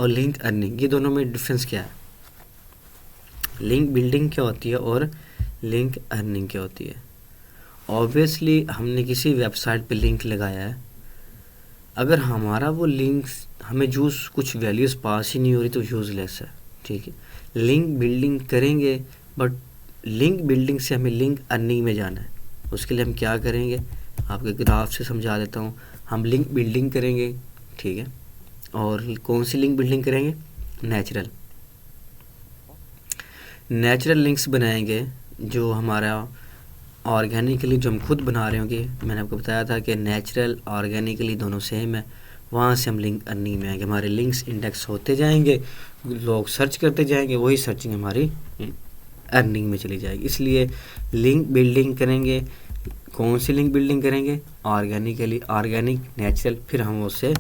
और link earning, ये दोनों में डिफरेंस क्या है? लिंक बिल्डिंग क्या होती है और लिंक अर्निंग क्या होती है? ऑब्वियसली हमने किसी वेबसाइट पे लिंक लगाया है, अगर हमारा वो लिंक्स हमें यूज़ कुछ वैल्यूज़ पास ही नहीं हो रही तो यूज़लेस है, ठीक है। लिंक बिल्डिंग करेंगे, बट लिंक बिल्डिंग से हमें लिंक अर्निंग में जाना है। उसके लिए हम क्या करेंगे, आपके ग्राफ से समझा देता हूँ। हम लिंक बिल्डिंग करेंगे, ठीक है। और कौन सी लिंक बिल्डिंग करेंगे? नेचुरल लिंक्स बनाएंगे, जो हमारा ऑर्गेनिकली जो हम खुद बना रहे होंगे। मैंने आपको बताया था कि नेचुरल ऑर्गेनिकली दोनों सेम है। वहाँ से हम लिंक अर्निंग में आएंगे, हमारे लिंक्स इंडेक्स होते जाएंगे, लोग सर्च करते जाएंगे, वही सर्चिंग हमारी अर्निंग में चली जाएगी। इसलिए लिंक बिल्डिंग करेंगे। कौन सी लिंक बिल्डिंग करेंगे? ऑर्गेनिकली, ऑर्गेनिक, नेचुरल, फिर हम उससे